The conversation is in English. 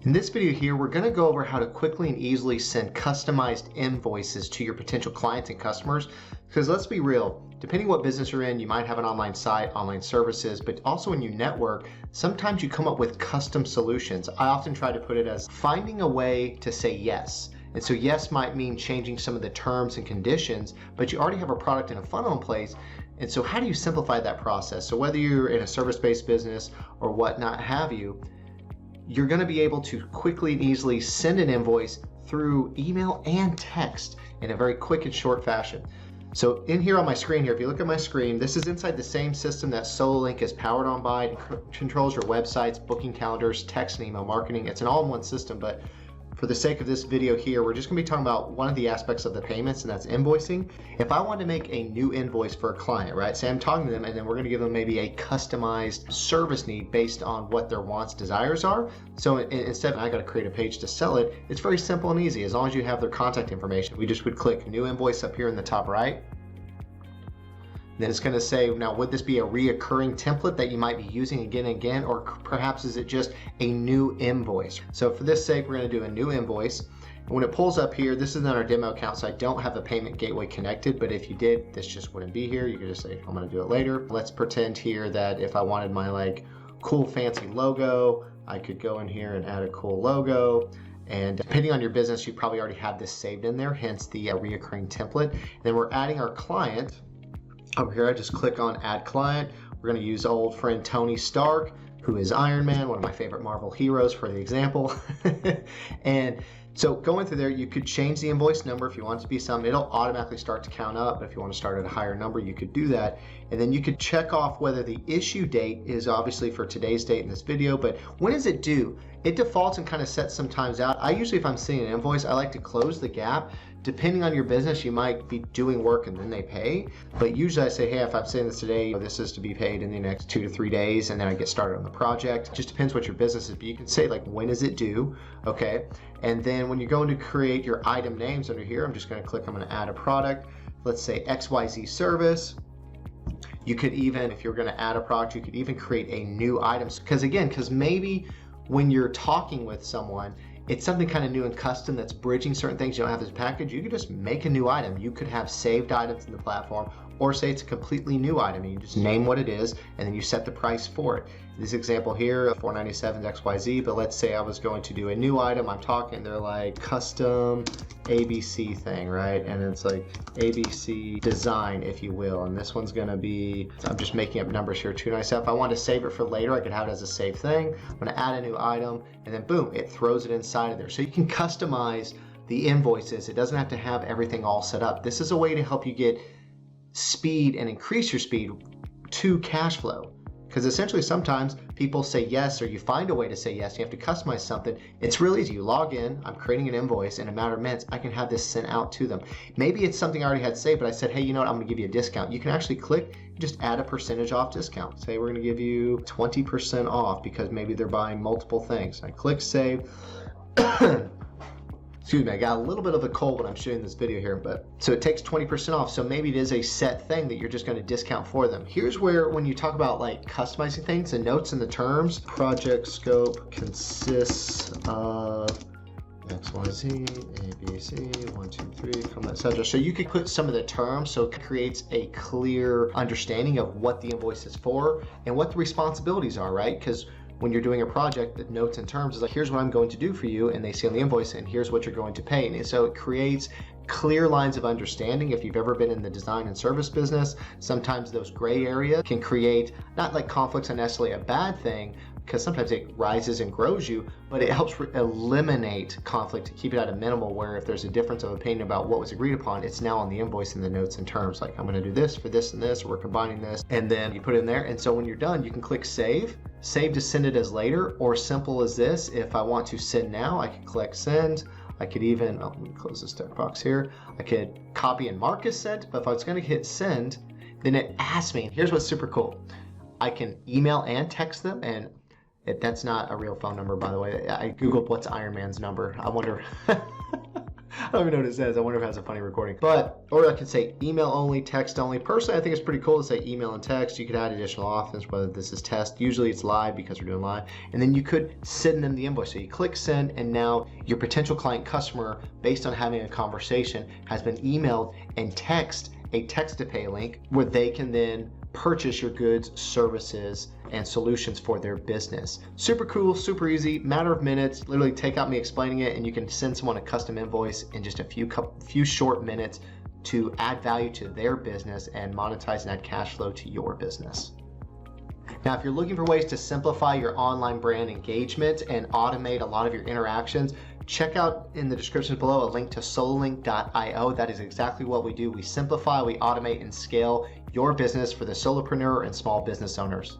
In this video here, we're going to go over how to quickly and easily send customized invoices to your potential clients and customers. Because let's be real, depending what business you're in, you might have an online site, online services, but also when you network, sometimes you come up with custom solutions. I often try to put it as finding a way to say yes. And so yes might mean changing some of the terms and conditions, but you already have a product and a funnel in place. And so how do you simplify that process? So whether you're in a service-based business or whatnot have you, you're going to be able to quickly and easily send an invoice through email and text in a very quick and short fashion. So in here on my screen here, if you look at my screen, this is inside the same system that SoloLink is powered on by. It controls your websites, booking calendars, text and email marketing. It's an all-in-one system, but for the sake of this video here, we're just going to be talking about one of the aspects of the payments, and that's invoicing. If I want to make a new invoice for a client, right? Say I'm talking to them and then we're going to give them maybe a customized service need based on what their wants, desires are. So instead of I got to create a page to sell it, it's very simple and easy. As long as you have their contact information, we just would click new invoice up here in the top right. Then it's going to say, now, would this be a reoccurring template that you might be using again and again, or perhaps is it just a new invoice? So for this sake, we're going to do a new invoice. And when it pulls up here, this is not our demo account, so I don't have a payment gateway connected, but if you did, this just wouldn't be here. You could just say, I'm going to do it later. Let's pretend here that if I wanted my cool fancy logo, I could go in here and add a cool logo. And depending on your business, you probably already have this saved in there, hence the reoccurring template. And then we're adding our client. Over here, I just click on Add Client. We're going to use old friend Tony Stark, who is Iron Man, one of my favorite Marvel heroes for the example. And so going through there, you could change the invoice number if you want it to be something. It'll automatically start to count up, but if you want to start at a higher number, you could do that. And then you could check off whether the issue date is obviously for today's date in this video, but when is it due? It defaults and kind of sets some times out. I usually, if I'm seeing an invoice, I like to close the gap. Depending on your business, you might be doing work and then they pay. But usually I say, hey, if I'm saying this today, this is to be paid in the next 2 to 3 days, and then I get started on the project. It just depends what your business is, but you can say when is it due, okay? And then when you're going to create your item names under here, I'm just gonna click, I'm gonna add a product. Let's say XYZ service. You could even, if you're gonna add a product, you could even create a new item. Because maybe when you're talking with someone, it's something kind of new and custom that's bridging certain things you don't have as a package. You could just make a new item. You could have saved items in the platform, or say it's a completely new item. You just name what it is, and then you set the price for it. This example here, $497 XYZ, but let's say I was going to do a new item. I'm talking, they're like custom ABC thing, right? And it's like ABC design, if you will. And this one's gonna be, I'm just making up numbers here, $297. If I want to save it for later, I could have it as a save thing. I'm gonna add a new item, and then boom, it throws it inside of there. So you can customize the invoices. It doesn't have to have everything all set up. This is a way to help you get speed and increase your speed to cash flow. Because essentially sometimes people say yes, or you find a way to say yes, you have to customize something. It's really easy. You log in, I'm creating an invoice, in a matter of minutes, I can have this sent out to them. Maybe it's something I already had saved, but I said, hey, you know what, I'm gonna give you a discount. You can actually click, just add a percentage off discount. Say we're gonna give you 20% off because maybe they're buying multiple things. I click save. Excuse me, I got a little bit of a cold when I'm shooting this video here, but so it takes 20% off. So maybe it is a set thing that you're just going to discount for them. Here's where, when you talk about customizing things, the notes and the terms, project scope consists of XYZ, ABC, 1, 2, 3, etc. So you could put some of the terms, so it creates a clear understanding of what the invoice is for and what the responsibilities are, right? Because when you're doing a project, the notes and terms is here's what I'm going to do for you, and they see on the invoice, and here's what you're going to pay. And so it creates clear lines of understanding. If you've ever been in the design and service business, sometimes those gray areas can create, not conflicts are necessarily a bad thing, because sometimes it rises and grows you, but it helps eliminate conflict to keep it at a minimal, where if there's a difference of opinion about what was agreed upon, it's now on the invoice in the notes and terms. I'm gonna do this for this and this, or we're combining this, and then you put it in there. And so when you're done, you can click save to send it as later, or simple as this. If I want to send now, I can click send. I could even, let me close this text box here. I could copy and mark as sent, but if I was gonna hit send, then it asks me, here's what's super cool. I can email and text them, and that's not a real phone number, by the way. I Googled what's Iron Man's number. I wonder. I don't even know what it says. I wonder if it has a funny recording. Or I could say email only, text only. Personally, I think it's pretty cool to say email and text. You could add additional options, whether this is test. Usually it's live because we're doing live. And then you could send them the invoice. So you click send, and now your potential client customer, based on having a conversation, has been emailed and a text to pay link where they can then purchase your goods, services, and solutions for their business. Super cool, super easy, matter of minutes. Literally take out me explaining it, and you can send someone a custom invoice in just a few short minutes to add value to their business and monetize and add cash flow to your business. Now, if you're looking for ways to simplify your online brand engagement and automate a lot of your interactions, check out in the description below a link to sololink.io. That is exactly what we do. We simplify, we automate, and scale your business for the solopreneur and small business owners.